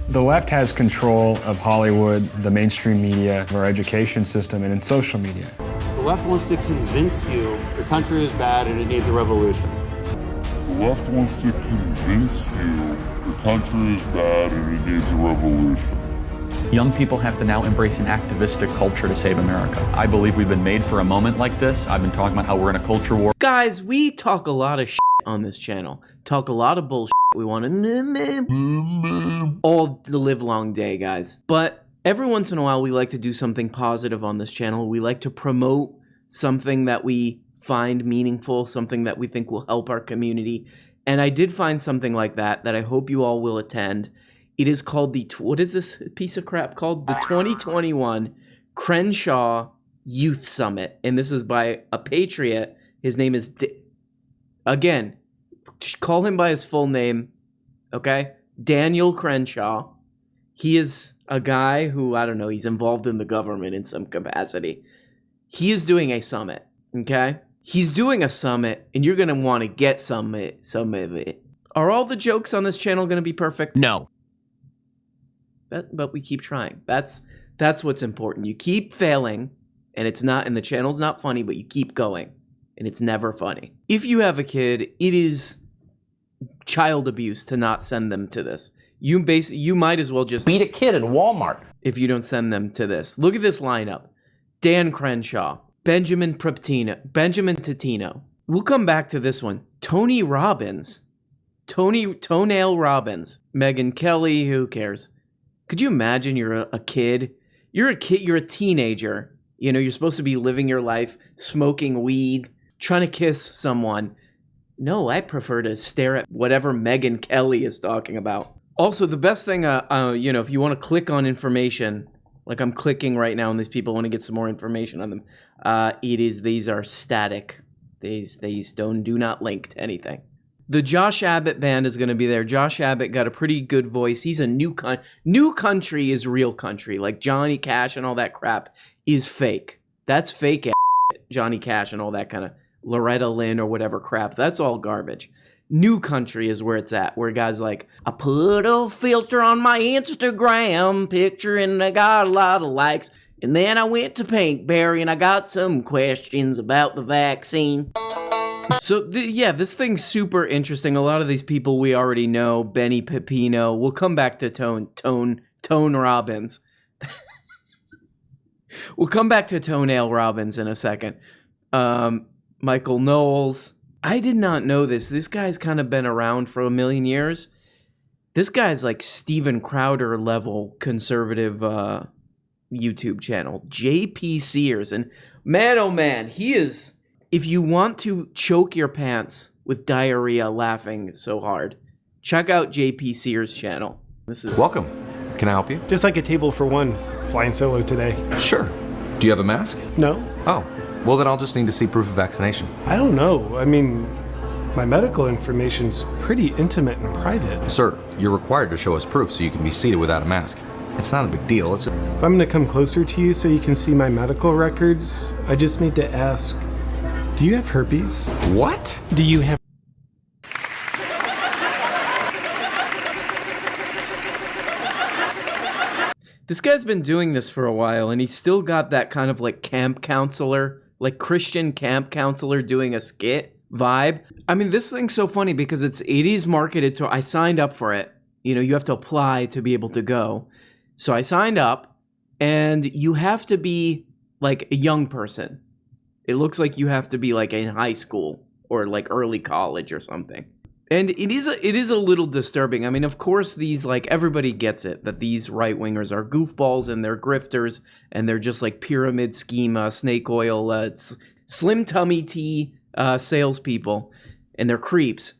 The left has control of Hollywood, the mainstream media, our education system, and in social media. The left wants to convince you the country is bad and it needs a revolution. The left wants to convince you the country is bad and it needs a revolution. Young people have to now embrace an activistic culture to save America. I believe we've been made for a moment like this. I've been talking about how we're in a culture war. Guys, we talk a lot of shit on this channel. Talk a lot of bullshit. We want to all the live long day, guys. But every once in a while, we like to do something positive on this channel. We like to promote something that we find meaningful, something that we think will help our community. And I did find something like that I hope you all will attend. It is called what is this piece of crap called? The 2021 Crenshaw Youth Summit. And this is by a patriot. His name is, again, call him by his full name, okay? Daniel Crenshaw. He is a guy who, I don't know, he's involved in the government in some capacity. He is doing a summit, okay? He's doing a summit, and you're going to want to get some of it. Are all the jokes on this channel going to be perfect? No. But we keep trying. That's what's important. You keep failing, and the channel's not funny, but you keep going, and it's never funny. If you have a kid, it is child abuse to not send them to this. You might as well just beat a kid in Walmart if you don't send them to this. Look at this lineup. Dan Crenshaw, Benjamin Titino. We'll come back to this one. Tony Robbins. Toenail Robbins. Megyn Kelly, who cares? Could you imagine you're a kid? You're a teenager. You know, you're supposed to be living your life, smoking weed, trying to kiss someone. No, I prefer to stare at whatever Megyn Kelly is talking about. Also, the best thing, if you want to click on information, like I'm clicking right now on these people, I want to get some more information on them. These are static. These do not link to anything. The Josh Abbott band is going to be there. Josh Abbott got a pretty good voice. He's a new country is real country. Like Johnny Cash and all that crap is fake. That's fake Johnny Cash and all that kind of Loretta Lynn or whatever crap. That's all garbage. New country is where it's at, where guys like, I put a filter on my Instagram picture and I got a lot of likes. And then I went to Pinkberry and I got some questions about the vaccine. So, this thing's super interesting. A lot of these people we already know. Benny Pepino. We'll come back to Tone Robbins. We'll come back to Toenail Robbins in a second. Michael Knowles. I did not know this. This guy's kind of been around for a million years. This guy's like Steven Crowder level conservative YouTube channel. JP Sears. And man, oh man, he is... If you want to choke your pants with diarrhea laughing so hard, check out JP Sears' channel. Welcome. Can I help you? Just like a table for one, flying solo today. Sure. Do you have a mask? No. Oh, well then I'll just need to see proof of vaccination. I don't know. I mean, my medical information's pretty intimate and private. Sir, you're required to show us proof so you can be seated without a mask. It's not a big deal. If I'm gonna come closer to you so you can see my medical records, I just need to ask, do you have herpes? What? Do you have... This guy's been doing this for a while, and he's still got that kind of like camp counselor, like Christian camp counselor doing a skit vibe. I mean, this thing's so funny because it is marketed to... I signed up for it. You know, you have to apply to be able to go. So I signed up, and you have to be like a young person. It looks like you have to be like in high school or like early college or something. And it is a little disturbing. I mean, of course, these, like, everybody gets it, that these right-wingers are goofballs and they're grifters and they're just like pyramid scheme, snake oil, slim tummy tea salespeople, and they're creeps.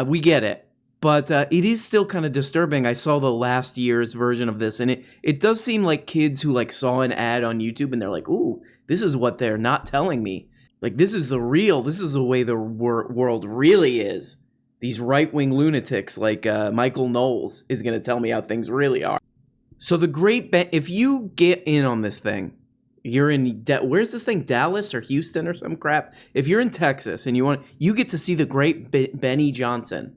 We get it. But it is still kind of disturbing. I saw the last year's version of this, and it does seem like kids who like saw an ad on YouTube and they're like, ooh, this is what they're not telling me. Like, this is the way the world really is. These right-wing lunatics like Michael Knowles is going to tell me how things really are. So if you get in on this thing, you're in, where's this thing, Dallas or Houston or some crap? If you're in Texas and you get to see the great Benny Johnson.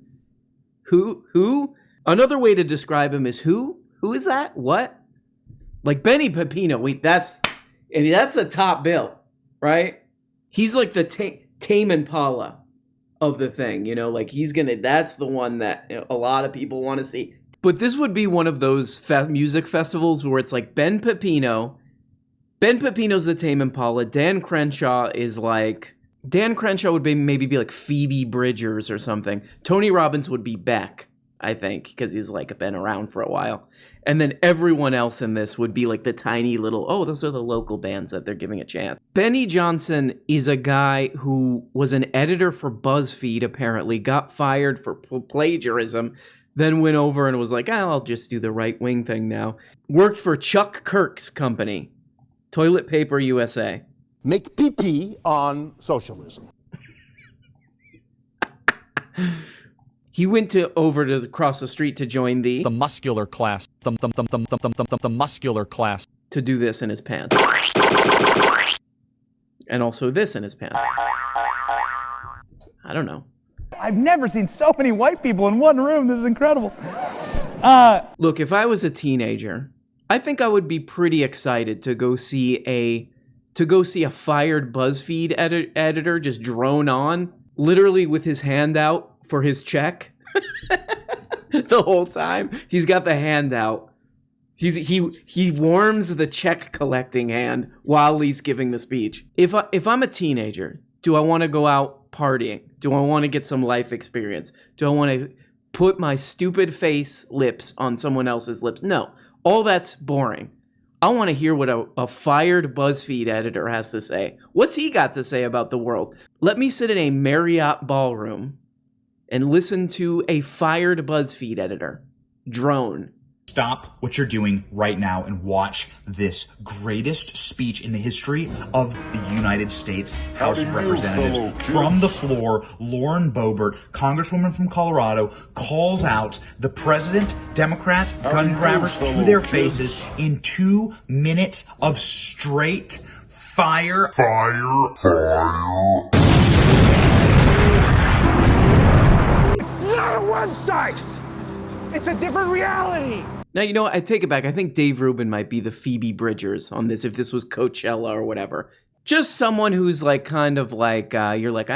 Who? Another way to describe him is who? Who is that? What? Like Benny Pepino. Wait, that's the top bill, right? He's like the Tame Impala of the thing, you know, like that's the one that a lot of people want to see. But this would be one of those music festivals where it's like Ben Pepino's the Tame Impala. Dan Crenshaw would maybe be like Phoebe Bridgers or something. Tony Robbins would be Beck, I think, because he's like been around for a while. And then everyone else in this would be like the tiny little, those are the local bands that they're giving a chance. Benny Johnson is a guy who was an editor for BuzzFeed, apparently, got fired for plagiarism, then went over and was like, I'll just do the right-wing thing now. Worked for Chuck Kirk's company, Toilet Paper USA. Make pee-pee on socialism. He went over to across the street to join the muscular class. The muscular class. To do this in his pants. And also this in his pants. I don't know. I've never seen so many white people in one room. This is incredible. Look, if I was a teenager, I think I would be pretty excited to go see a fired BuzzFeed editor just drone on, literally with his hand out for his check the whole time. He's got the hand out. He warms the check collecting hand while he's giving the speech. If I'm a teenager, do I want to go out partying? Do I want to get some life experience? Do I want to put my stupid lips on someone else's lips? No, all that's boring. I want to hear what a fired BuzzFeed editor has to say. What's he got to say about the world? Let me sit in a Marriott ballroom and listen to a fired BuzzFeed editor drone. Stop what you're doing right now and watch this greatest speech in the history of the United States House of Representatives. From the floor, Lauren Boebert, Congresswoman from Colorado, calls out the president, Democrats, gun grabbers to their faces in 2 minutes of straight fire. It's not a website. It's a different reality. Now, you know what? I take it back. I think Dave Rubin might be the Phoebe Bridgers on this, if this was Coachella or whatever. Just someone who's like, kind of like, you're like,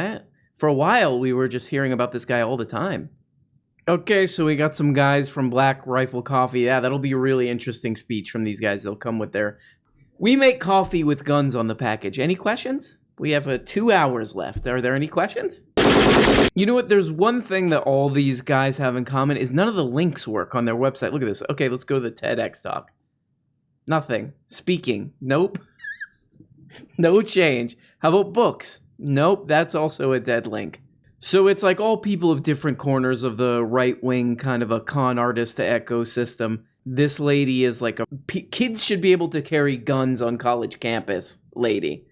for a while, we were just hearing about this guy all the time. Okay, so we got some guys from Black Rifle Coffee. Yeah, that'll be a really interesting speech from these guys. They'll come with their, we make coffee with guns on the package. Any questions? We have 2 hours left. Are there any questions? You know what? There's one thing that all these guys have in common is none of the links work on their website. Look at this. Okay, let's go to the TEDx talk. Nothing. Speaking. Nope. No change. How about books? Nope. That's also a dead link. So it's like all people of different corners of the right wing, kind of a con artist ecosystem. This lady is like kids should be able to carry guns on college campus lady.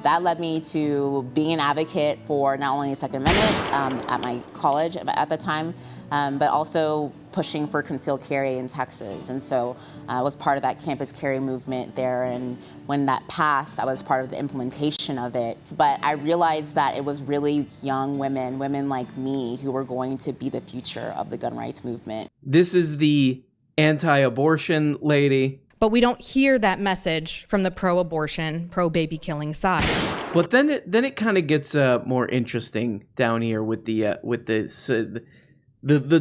That led me to being an advocate for not only the Second Amendment at my college at the time, but also pushing for concealed carry in Texas. And so I was part of that campus carry movement there. And when that passed, I was part of the implementation of it. But I realized that it was really young women like me, who were going to be the future of the gun rights movement. This is the anti-abortion lady. But we don't hear that message from the pro-abortion, pro-baby killing side. But then it kind of gets more interesting down here with the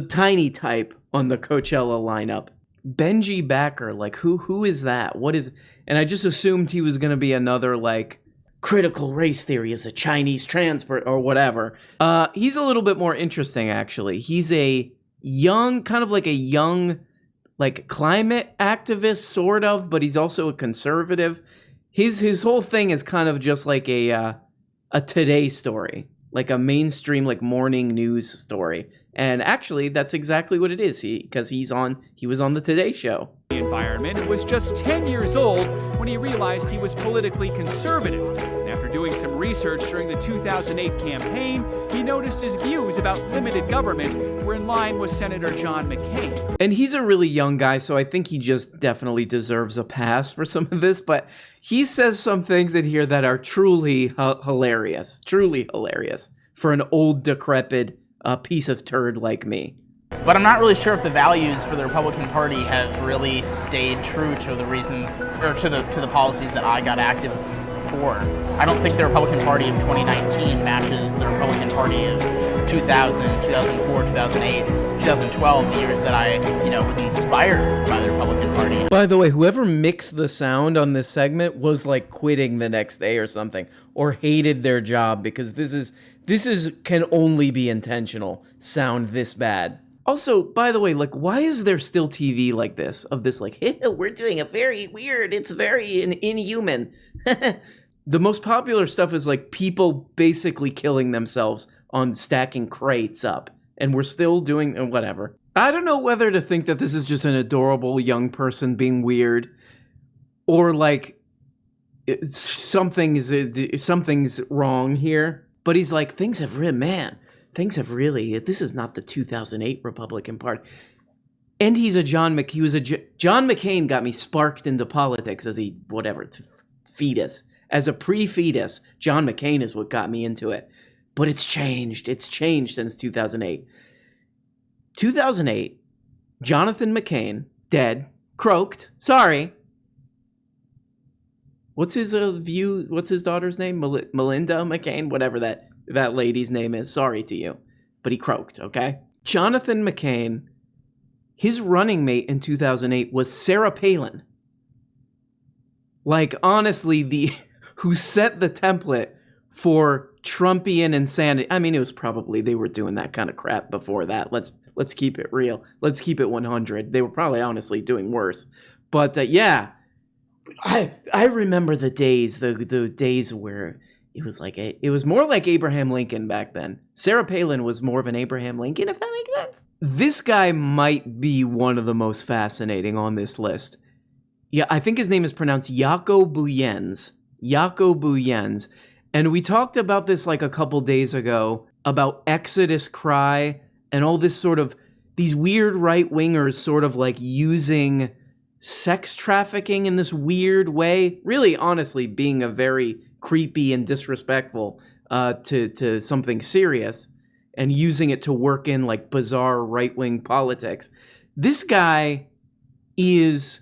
tiny type on the Coachella lineup. Benji Backer, like who is that? What is? And I just assumed he was going to be another like critical race theory as a Chinese transport or whatever. He's a little bit more interesting actually. He's a young, kind of like a young, like climate activist sort of, but he's also a conservative. His whole thing is kind of just like a Today story, like a mainstream like morning news story. And actually, that's exactly what it is. He was on the Today Show. The environment was just 10 years old when he realized he was politically conservative. And after doing some research during the 2008 campaign, he noticed his views about limited government were in line with Senator John McCain. And he's a really young guy, so I think he just definitely deserves a pass for some of this. But he says some things in here that are truly hilarious for an old, decrepit piece of turd like me. But I'm not really sure if the values for the Republican Party have really stayed true to the reasons, or to the policies that I got active for. I don't think the Republican Party of 2019 matches the Republican Party of 2000, 2004, 2008, 2012, years that I, was inspired by the Republican Party. By the way, whoever mixed the sound on this segment was like quitting the next day or something, or hated their job, because this is can only be intentional. Sound this bad. Also, by the way, like, why is there still TV like this? Of this, like, hey, we're doing a very weird, it's very inhuman. The most popular stuff is, like, people basically killing themselves on stacking crates up. And we're still doing whatever. I don't know whether to think that this is just an adorable young person being weird, or, like, something's wrong here. But he's like, things have really, this is not the 2008 Republican Party. And he's a John McCain got me sparked into politics as fetus. As a pre-fetus, John McCain is what got me into it. But it's changed. It's changed since 2008. 2008, Jonathan McCain, dead, croaked, sorry. What's his what's his daughter's name? Melinda McCain, whatever that lady's name is. Sorry to you. But he croaked, okay? Jonathan McCain, his running mate in 2008 was Sarah Palin. Like, honestly, who set the template for Trumpian insanity. I mean, it was probably, they were doing that kind of crap before that. Let's keep it real. Let's keep it 100. They were probably honestly doing worse. But yeah, I remember the days where it was more like Abraham Lincoln back then. Sarah Palin was more of an Abraham Lincoln, if that makes sense. This guy might be one of the most fascinating on this list. Yeah, I think his name is pronounced Jaco Booyens. Jaco Booyens. And we talked about this like a couple days ago, about Exodus Cry and all this sort of, these weird right-wingers sort of like using sex trafficking in this weird way. Really, honestly, being a very creepy and disrespectful to something serious, and using it to work in like bizarre right-wing politics. This guy is,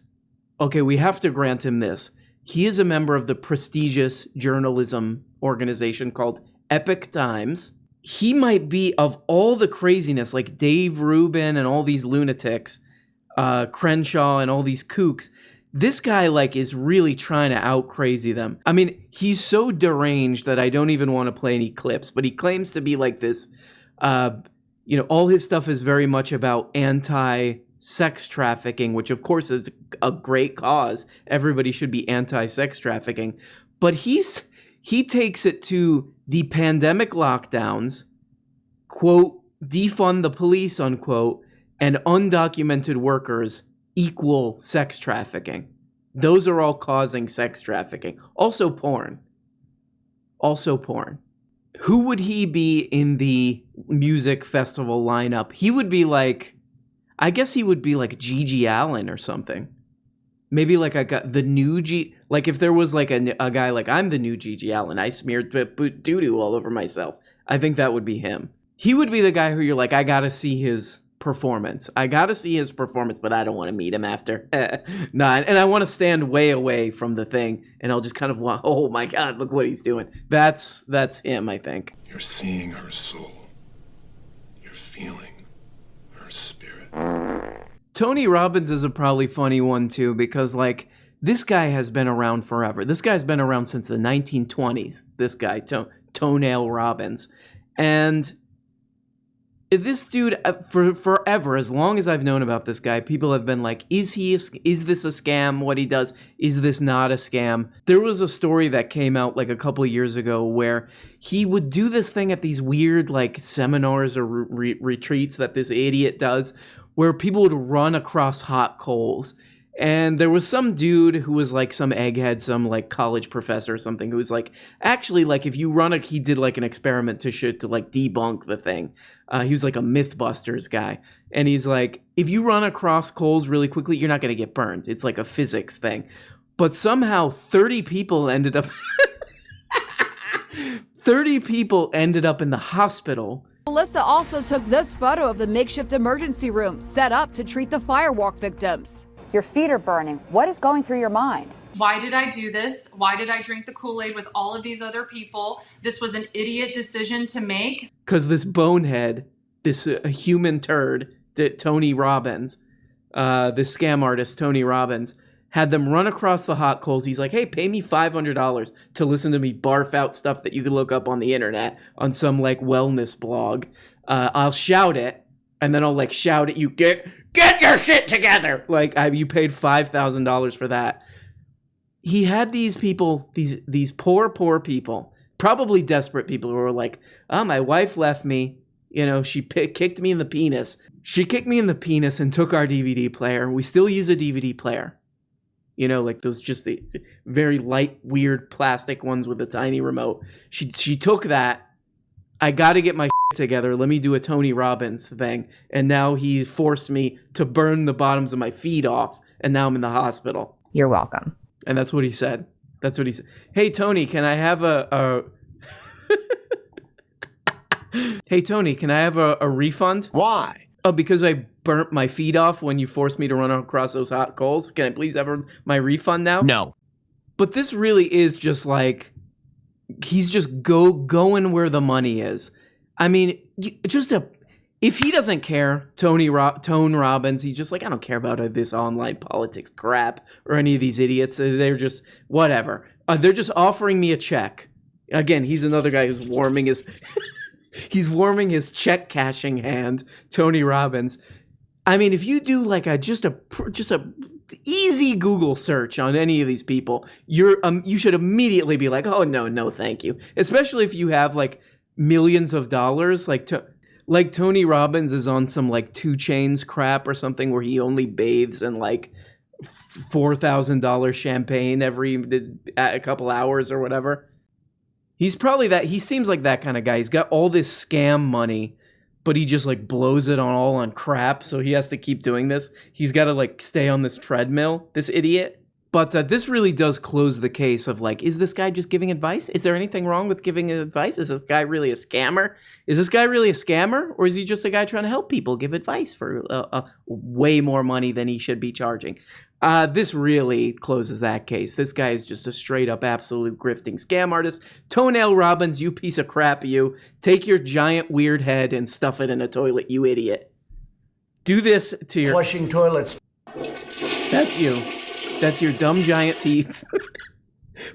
okay, we have to grant him this. He is a member of the prestigious journalism organization called Epoch Times. He might be, of all the craziness, like Dave Rubin and all these lunatics, Crenshaw and all these kooks, this guy like is really trying to out crazy them. I mean, he's so deranged that I don't even want to play any clips, but he claims to be like this, all his stuff is very much about anti-sex trafficking, which of course is a great cause. Everybody should be anti-sex trafficking. But he takes it to the pandemic lockdowns, quote, defund the police, unquote, and undocumented workers equal sex trafficking. Those are all causing sex trafficking. Also porn. Who would he be in the music festival lineup? He would be like, I guess he would be like Gigi Allen or something. Maybe like the new like if there was like a guy like, I'm the new Gigi Allen, I smeared doo-doo all over myself. I think that would be him. He would be the guy who you're like, I gotta see his performance, but I don't want to meet him after. Nah, and I want to stand way away from the thing, and I'll just kind of want, oh my God, look what he's doing. That's him, I think. You're seeing her soul. You're feeling her spirit. Tony Robbins is a probably funny one too, because like this guy has been around forever. This guy's been around since the 1920s. This guy, Toenail Robbins, and this dude, for forever, as long as I've known about this guy, people have been like, is this a scam? What he does, is this not a scam? There was a story that came out like a couple of years ago where he would do this thing at these weird like seminars or retreats that this idiot does, where people would run across hot coals. And there was some dude who was like some egghead, some like college professor or something, who was like, actually, like if you run he did like an experiment to like debunk the thing. He was like a Mythbusters guy. And he's like, if you run across coals really quickly, you're not going to get burned. It's like a physics thing. But somehow 30 people ended up in the hospital Melissa also took this photo of the makeshift emergency room set up to treat the firewalk victims. Your feet are burning. What is going through your mind? Why did I do this? Why did I drink the Kool-Aid with all of these other people? This was an idiot decision to make. Because this bonehead, this human turd, Tony Robbins, this scam artist, Tony Robbins, had them run across the hot coals. He's like, hey, pay me $500 to listen to me barf out stuff that you could look up on the internet on some like wellness blog. I'll shout it, and then I'll like shout at you, get your shit together. Like you paid $5,000 for that. He had these people, these poor people, probably desperate people who were like, oh, my wife left me. You know, she kicked me in the penis. She kicked me in the penis and took our DVD player. We still use a DVD player. You know, like those just the very light, weird plastic ones with a tiny remote. She took that. I got to get my shit together. Let me do a Tony Robbins thing. And now he forced me to burn the bottoms of my feet off. And now I'm in the hospital. You're welcome. And that's what he said. That's what he said. Hey, Tony, can I have Hey, Tony, can I have a refund? Why? Oh, because I burnt my feet off when you forced me to run across those hot coals. Can I please have my refund now? No. But this really is just like, he's just going where the money is. I mean, if he doesn't care, Tone Robbins, he's just like, I don't care about this online politics crap or any of these idiots. They're just, whatever. They're just offering me a check. Again, he's another guy who's warming his... He's warming his check cashing hand, Tony Robbins. I mean, if you do like just a easy Google search on any of these people, you should immediately be like, oh no, thank you. Especially if you have like millions of dollars, like Tony Robbins is on some like 2 Chainz crap or something where he only bathes in like $4,000 champagne a couple hours or whatever. He's probably he seems like that kind of guy. He's got all this scam money, but he just like blows it all on crap. So he has to keep doing this. He's got to like stay on this treadmill, this idiot. But this really does close the case of like, is this guy just giving advice? Is there anything wrong with giving advice? Is this guy really a scammer? Is this guy really a scammer? Or is he just a guy trying to help people give advice for way more money than he should be charging? This really closes that case. This guy is just a straight up absolute grifting scam artist. Toenail Robbins, you piece of crap, you. Take your giant weird head and stuff it in a toilet, you idiot. Do this to your... Flushing toilets. That's you. That's your dumb giant teeth.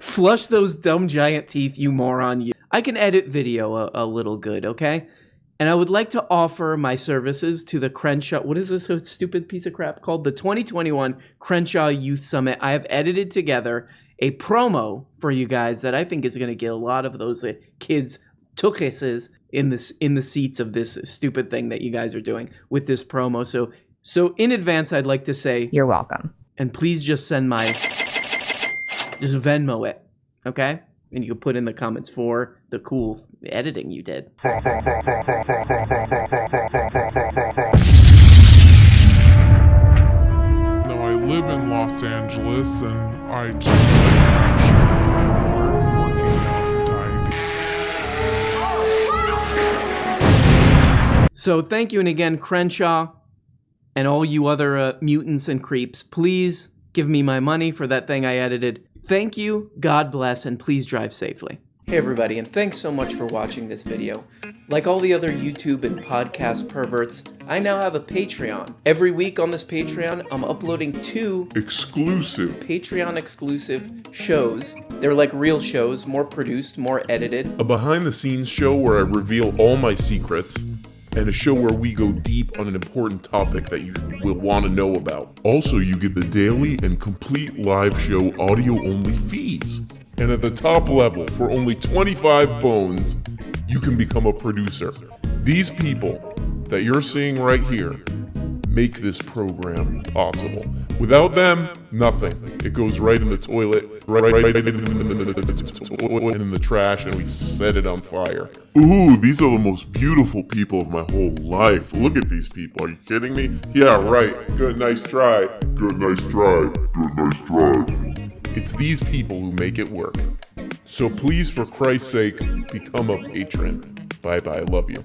Flush those dumb giant teeth, you moron, you. I can edit video a little good, okay? And I would like to offer my services to the Crenshaw, what is this stupid piece of crap called? The 2021 Crenshaw Youth Summit. I have edited together a promo for you guys that I think is going to get a lot of those kids tookuses in the seats of this stupid thing that you guys are doing with this promo. So in advance, I'd like to say... You're welcome. And please just just Venmo it, okay? And you can put in the comments for the cool editing you did. Now, I live in Los Angeles, and I just working on diabetes. So thank you, and again, Crenshaw, and all you other mutants and creeps, please give me my money for that thing I edited. Thank you, God bless, and please drive safely. Hey everybody, and thanks so much for watching this video. Like all the other YouTube and podcast perverts, I now have a Patreon. Every week on this Patreon, I'm uploading 2 exclusive Patreon-exclusive shows. They're like real shows, more produced, more edited. A behind-the-scenes show where I reveal all my secrets, and a show where we go deep on an important topic that you will want to know about. Also, you get the daily and complete live show audio-only feeds. And at the top level, for only 25 bones, you can become a producer. These people that you're seeing right here make this program possible. Without them, nothing. It goes right in the toilet, right in the trash, and we set it on fire. Ooh, these are the most beautiful people of my whole life. Look at these people. Are you kidding me? Yeah, right. Good, nice try. Good, nice try. Good, nice try. It's these people who make it work. So please, for Christ's sake, become a patron. Bye-bye. I love you.